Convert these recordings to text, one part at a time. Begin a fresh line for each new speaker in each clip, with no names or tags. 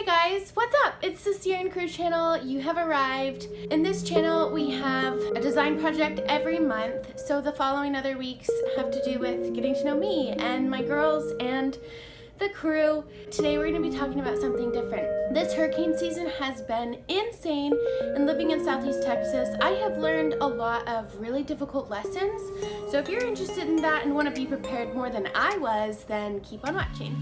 guys, what's up? It's the Ceaira Crew channel. You have arrived. In this channel, we have a design project every month, so the following other weeks have to do with getting to know me and my girls and the crew. Today we're going to be talking about something different. This hurricane season has been insane, and living in Southeast Texas, I have learned a lot of really difficult lessons. So if you're interested in that and want to be prepared more than I was, then keep on watching.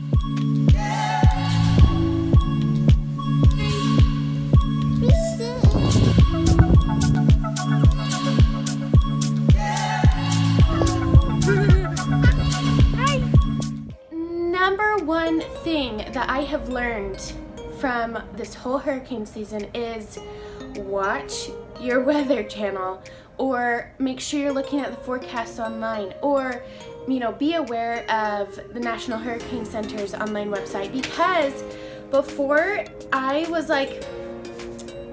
Number one thing that I have learned from this whole hurricane season is watch your weather channel, or make sure you're looking at the forecasts online, or be aware of the National Hurricane Center's online website, because before I was like,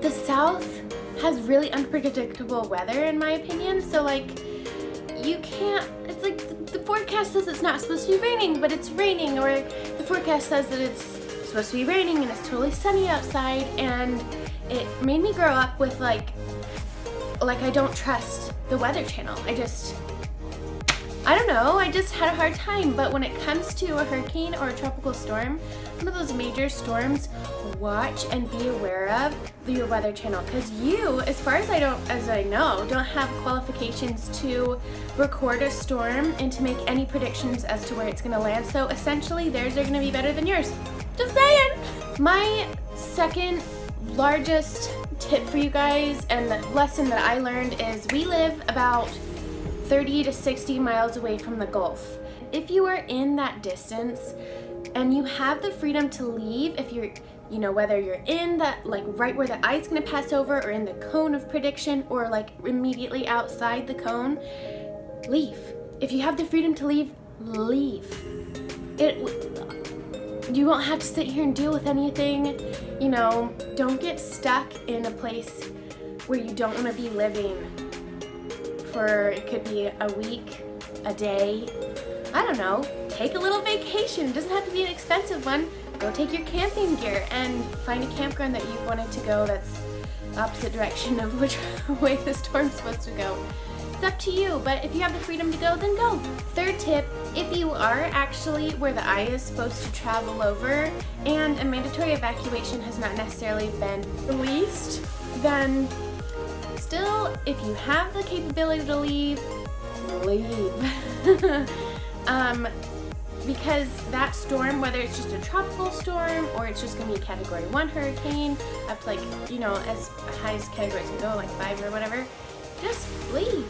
the South has really unpredictable weather in my opinion, so like you can't, it's like the forecast says it's not supposed to be raining, but it's raining, or the forecast says that it's supposed to be raining and it's totally sunny outside, and it made me grow up with like I don't trust the Weather Channel. I don't know, I just had a hard time. But when it comes to a hurricane or a tropical storm, one of those major storms, watch and be aware of your Weather Channel, because you, as far as I know, don't have qualifications to record a storm and to make any predictions as to where it's going to land. So essentially theirs are going to be better than yours. Just saying. My second largest tip for you guys, and the lesson that I learned, is we live about 30 to 60 miles away from the Gulf. If you are in that distance and you have the freedom to leave, if you're, whether you're in that, like right where the eye is going to pass over, or in the cone of prediction, or like immediately outside the cone, leave. If you have the freedom to leave, leave. You won't have to sit here and deal with anything. Don't get stuck in a place where you don't want to be living for, it could be a week, a day, I don't know. Take a little vacation. It doesn't have to be an expensive one. Go take your camping gear and find a campground that you've wanted to go that's opposite direction of which way the storm's supposed to go. It's up to you, but if you have the freedom to go, then go. Third tip, if you are actually where the eye is supposed to travel over and a mandatory evacuation has not necessarily been released, then still, if you have the capability to leave, leave. Because that storm, whether it's just a tropical storm or it's just going to be a Category 1 hurricane, up to as high as categories can go, like 5 or whatever, just leave.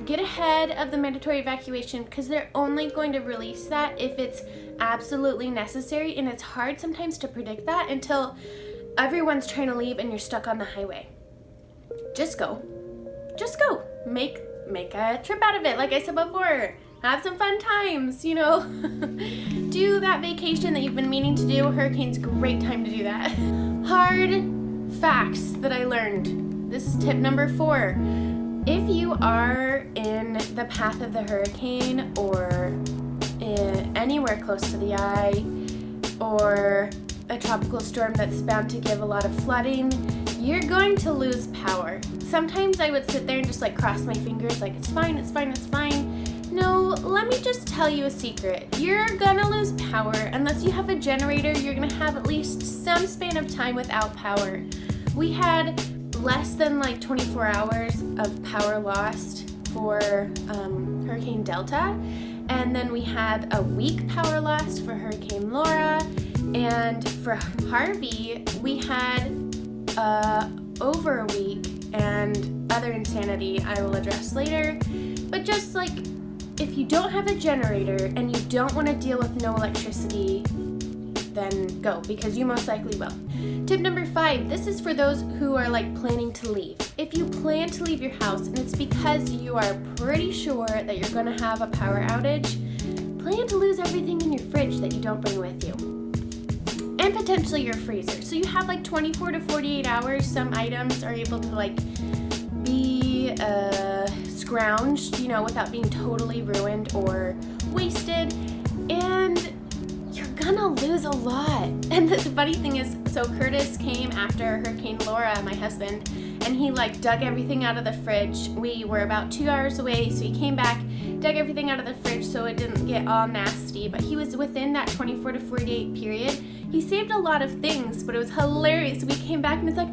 Get ahead of the mandatory evacuation, because they're only going to release that if it's absolutely necessary, and it's hard sometimes to predict that until everyone's trying to leave and you're stuck on the highway. Just go. Just go. Make a trip out of it. Like I said before, have some fun times, Do that vacation that you've been meaning to do. Hurricane's a great time to do that. Hard facts that I learned. This is tip number 4. If you are in the path of the hurricane, or anywhere close to the eye, or a tropical storm that's bound to give a lot of flooding, you're going to lose power. Sometimes I would sit there and just cross my fingers, like, it's fine, it's fine, it's fine. No, let me just tell you a secret. You're gonna lose power. Unless you have a generator, you're gonna have at least some span of time without power. We had less than 24 hours of power lost for Hurricane Delta, and then we had a week power lost for Hurricane Laura, and for Harvey we had over a week, and other insanity I will address later. But just if you don't have a generator and you don't want to deal with no electricity, then go, because you most likely will. Tip number 5, this is for those who are planning to leave. If you plan to leave your house and it's because you are pretty sure that you're going to have a power outage, plan to lose everything in your fridge that you don't bring with you, and potentially your freezer. So you have 24 to 48 hours. Some items are able to be scrounged, without being totally ruined or wasted. And you're gonna gonna lose a lot. And the funny thing is, so Curtis came after Hurricane Laura, my husband, and he like dug everything out of the fridge. We were about 2 hours away, so he came back, dug everything out of the fridge so it didn't get all nasty, but he was within that 24 to 48 period. He saved a lot of things, but it was hilarious. We came back and it's like,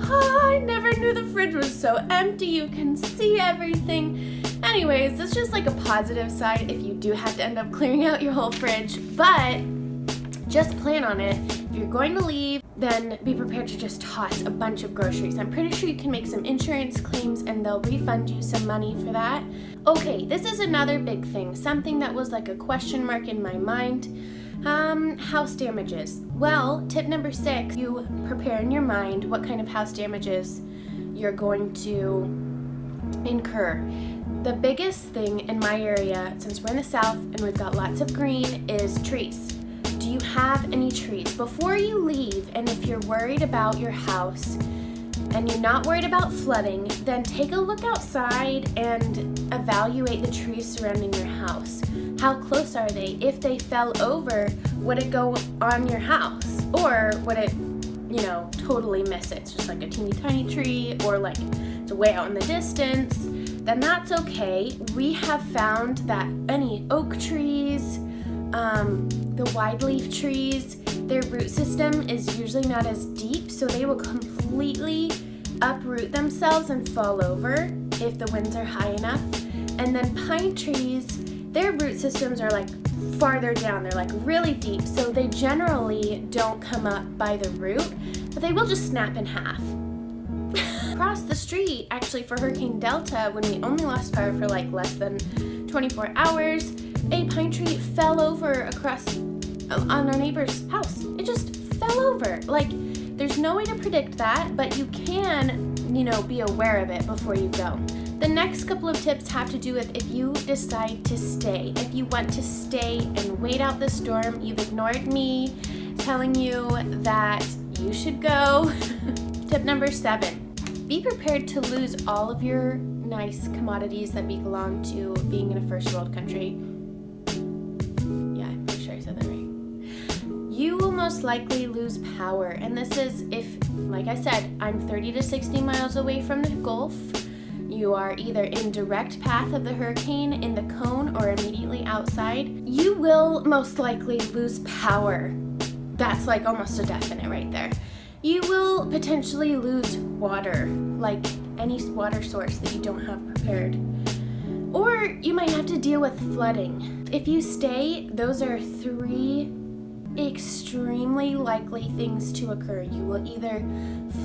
oh, I never knew the fridge was so empty. You can see everything. Anyways, it's just like a positive side if you do have to end up clearing out your whole fridge, but just plan on it. If you're going to leave, then be prepared to just toss a bunch of groceries. I'm pretty sure you can make some insurance claims and they'll refund you some money for that. Okay, this is another big thing, something that was like a question mark in my mind. House damages. Well, tip number 6, you prepare in your mind what kind of house damages you're going to incur. The biggest thing in my area, since we're in the south and we've got lots of green, is trees. Do you have any trees? Before you leave, and if you're worried about your house and you're not worried about flooding, then take a look outside and evaluate the trees surrounding your house. How close are they? If they fell over, would it go on your house? Or would it, totally miss it? It's just like a teeny tiny tree, or like it's way out in the distance, then that's okay. We have found that any oak trees, the wide leaf trees, their root system is usually not as deep, so they will completely uproot themselves and fall over if the winds are high enough. And then pine trees, their root systems are like farther down, they're like really deep, so they generally don't come up by the root, but they will just snap in half. Across the street, actually for Hurricane Delta, when we only lost power for like less than 24 hours, a pine tree fell over on our neighbor's house. It just fell over. Like, there's no way to predict that, but you can, be aware of it before you go. The next couple of tips have to do with if you decide to stay. If you want to stay and wait out the storm, you've ignored me telling you that you should go. Tip number 7. Be prepared to lose all of your nice commodities that belong to being in a first world country. Yeah, I'm pretty sure I said that right. You will most likely lose power, and this is if, like I said, I'm 30 to 60 miles away from the Gulf. You are either in direct path of the hurricane, in the cone, or immediately outside. You will most likely lose power. That's like almost a definite right there. You will potentially lose water, like any water source that you don't have prepared. Or you might have to deal with flooding. If you stay, those are 3 extremely likely things to occur. You will either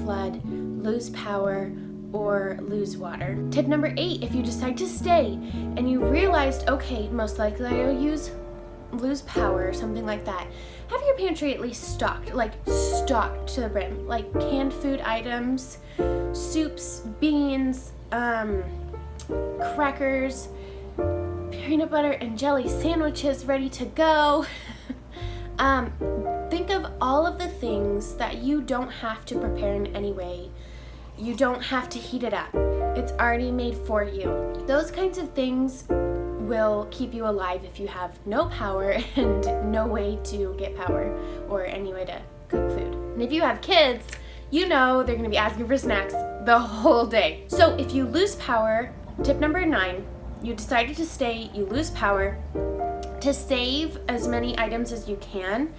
flood, lose power, or lose water. Tip number 8, if you decide to stay and you realized, okay, most likely I'll lose power or something like that, have your pantry at least stocked to the brim, like canned food items, soups, beans, crackers, peanut butter and jelly sandwiches ready to go. Think of all of the things that you don't have to prepare in any way. You don't have to heat it up. It's already made for you. Those kinds of things will keep you alive if you have no power and no way to get power or any way to cook food. And if you have kids, they're gonna be asking for snacks the whole day. So if you lose power, tip number 9, you decided to stay, you lose power, to save as many items as you can,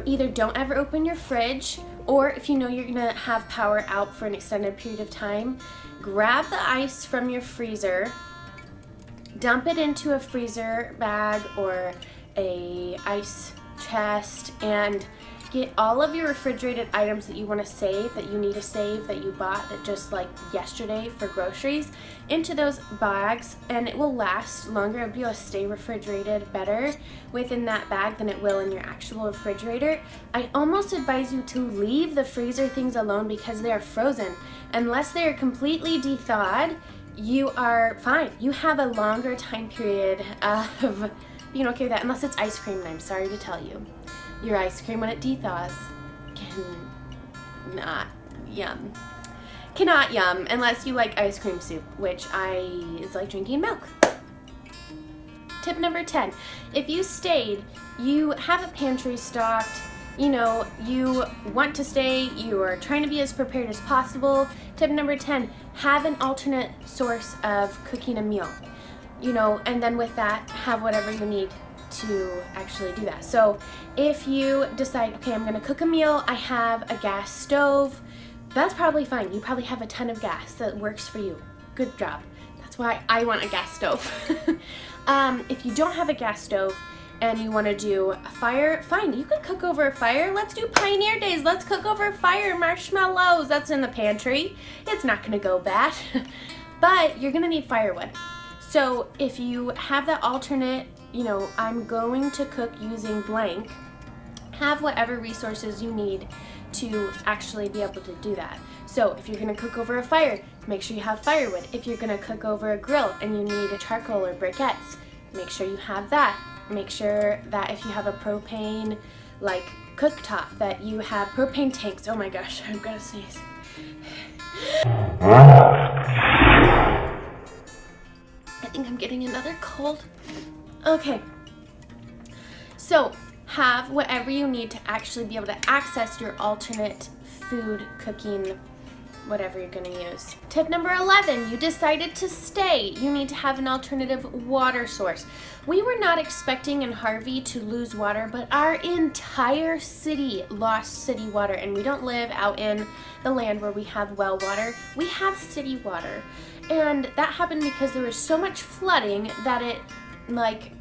either don't ever open your fridge, or if you know you're gonna have power out for an extended period of time, grab the ice from your freezer, dump it into a freezer bag or a ice chest, and get all of your refrigerated items that you want to save, that you need to save, that you bought that just like yesterday for groceries, into those bags, and it will last longer. It'll be able to stay refrigerated better within that bag than it will in your actual refrigerator. I almost advise you to leave the freezer things alone because they are frozen. Unless they are completely de-thawed, you are fine. You have a longer time period of being okay with that, unless it's ice cream, and I'm sorry to tell you. Your ice cream, when it de-thaws, cannot yum unless you like ice cream soup, which is like drinking milk. Tip number 10, if you stayed, you have a pantry stocked, you know, you want to stay, you are trying to be as prepared as possible. Tip number 10, have an alternate source of cooking a meal, you know, and then with that, have whatever you need to actually do that. So if you decide, okay, I'm gonna cook a meal, I have a gas stove, that's probably fine. You probably have a ton of gas that works for you. Good job. That's why I want a gas stove. If you don't have a gas stove and you want to do a fire, fine, you could cook over a fire. Let's do Pioneer Days. Let's cook over a fire. Marshmallows, that's in the pantry. It's not gonna go bad, but you're gonna need firewood. So if you have that alternate, you know, I'm going to cook using blank, have whatever resources you need to actually be able to do that. So if you're gonna cook over a fire, make sure you have firewood. If you're gonna cook over a grill and you need a charcoal or briquettes, make sure you have that. Make sure that if you have a propane like cooktop, that you have propane tanks. Oh my gosh, I'm gonna sneeze. I think I'm getting another cold. Okay, so have whatever you need to actually be able to access your alternate food cooking, whatever you're gonna use. Tip number 11, you decided to stay. You need to have an alternative water source. We were not expecting in Harvey to lose water, but our entire city lost city water, and we don't live out in the land where we have well water. We have city water, and that happened because there was so much flooding that it, like,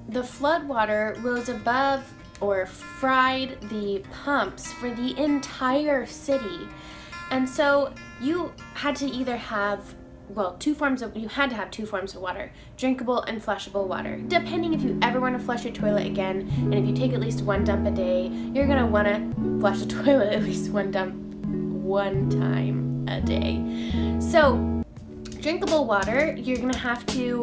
the flood water rose above or fried the pumps for the entire city. And so you had to either have, well, you had to have two forms of water, drinkable and flushable water. Depending if you ever want to flush your toilet again, and if you take at least one dump a day, you're gonna want to flush the toilet at least one time a day. So drinkable water, you're gonna have to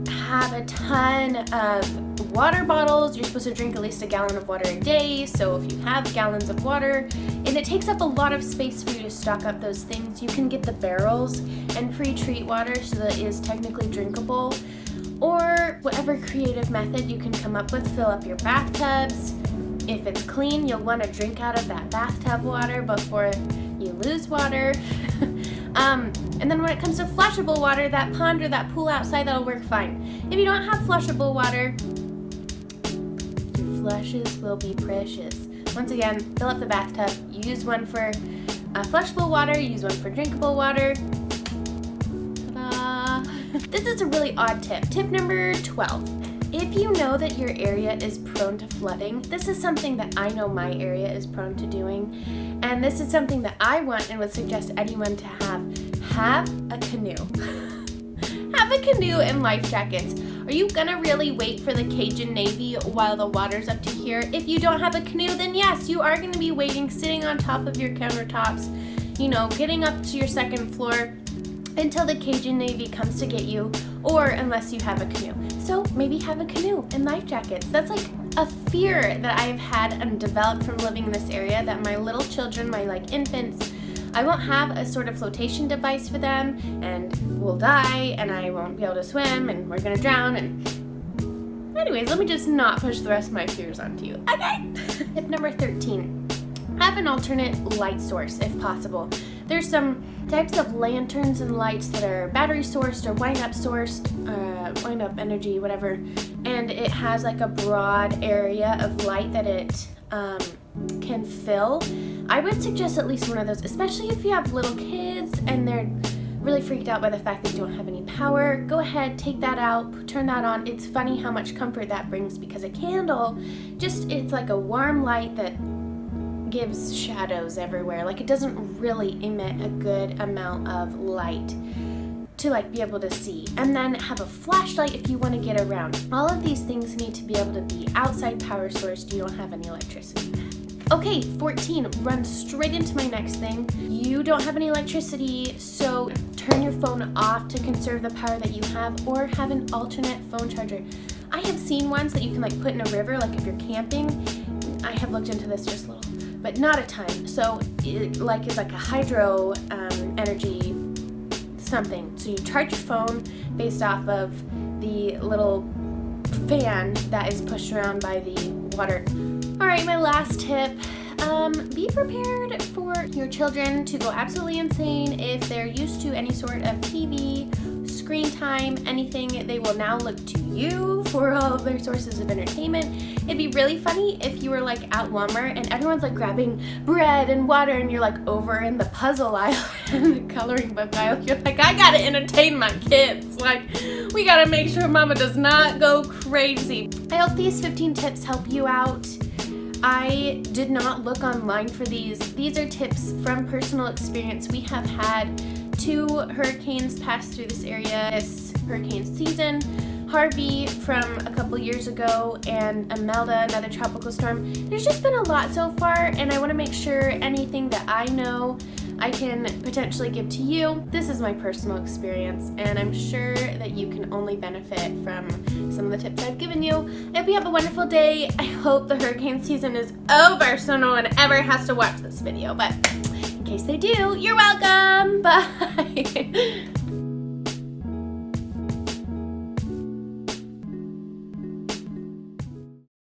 have a ton of water bottles. You're supposed to drink at least a gallon of water a day. So if you have gallons of water, and it takes up a lot of space for you to stock up those things, you can get the barrels and pre-treat water so that it is technically drinkable, or whatever creative method you can come up with. Fill up your bathtubs. If it's clean, you'll want to drink out of that bathtub water before you lose water. And then when it comes to flushable water, that pond or that pool outside, that'll work fine. If you don't have flushable water, your flushes will be precious. Once again, fill up the bathtub. Use one for flushable water, use one for drinkable water. Ta-da! This is a really odd tip. Tip number 12. If you know that your area is prone to flooding, this is something that I know my area is prone to doing, and this is something that I want and would suggest anyone to have. Have a canoe. Have a canoe and life jackets. Are you gonna really wait for the Cajun Navy while the water's up to here? If you don't have a canoe, then yes, you are gonna be waiting, sitting on top of your countertops, you know, getting up to your second floor until the Cajun Navy comes to get you, or unless you have a canoe. So maybe have a canoe and life jackets. That's like a fear that I've had and developed from living in this area, that my little children, my like infants, I won't have a sort of flotation device for them, and we'll die, and I won't be able to swim, and we're gonna drown, and anyways, let me just not push the rest of my fears onto you, okay? Tip number 13, have an alternate light source if possible. There's some types of lanterns and lights that are battery sourced or wind-up sourced, wind-up energy, whatever, and it has like a broad area of light that it can fill. I would suggest at least one of those, especially if you have little kids and they're really freaked out by the fact that you don't have any power. Go ahead, take that out, turn that on. It's funny how much comfort that brings, because a candle, it's like a warm light that gives shadows everywhere. Like, it doesn't really emit a good amount of light to like be able to see. And then have a flashlight if you want to get around. All of these things need to be able to be outside power sourced. You don't have any electricity. Okay, 14, run straight into my next thing. You don't have any electricity, so turn your phone off to conserve the power that you have, or have an alternate phone charger. I have seen ones that you can like put in a river, like if you're camping. I have looked into this just a little, but not a ton. So it's like a hydro energy something. So you charge your phone based off of the little fan that is pushed around by the water. All right, my last tip. Be prepared for your children to go absolutely insane if they're used to any sort of TV, screen time, anything. They will now look to you for all of their sources of entertainment. It'd be really funny if you were like at Walmart and everyone's like grabbing bread and water and you're like over in the puzzle aisle and the coloring book aisle. You're like, I gotta entertain my kids. Like, we gotta make sure mama does not go crazy. I hope these 15 tips help you out. I did not look online for these. These are tips from personal experience. We have had 2 hurricanes pass through this area this hurricane season. Harvey from a couple years ago and Imelda, another tropical storm. There's just been a lot so far, and I want to make sure anything that I know I can potentially give to you. This is my personal experience, and I'm sure that you can only benefit from some of the tips I've given you. I hope you have a wonderful day. I hope the hurricane season is over so no one ever has to watch this video, but in case they do, you're welcome. Bye.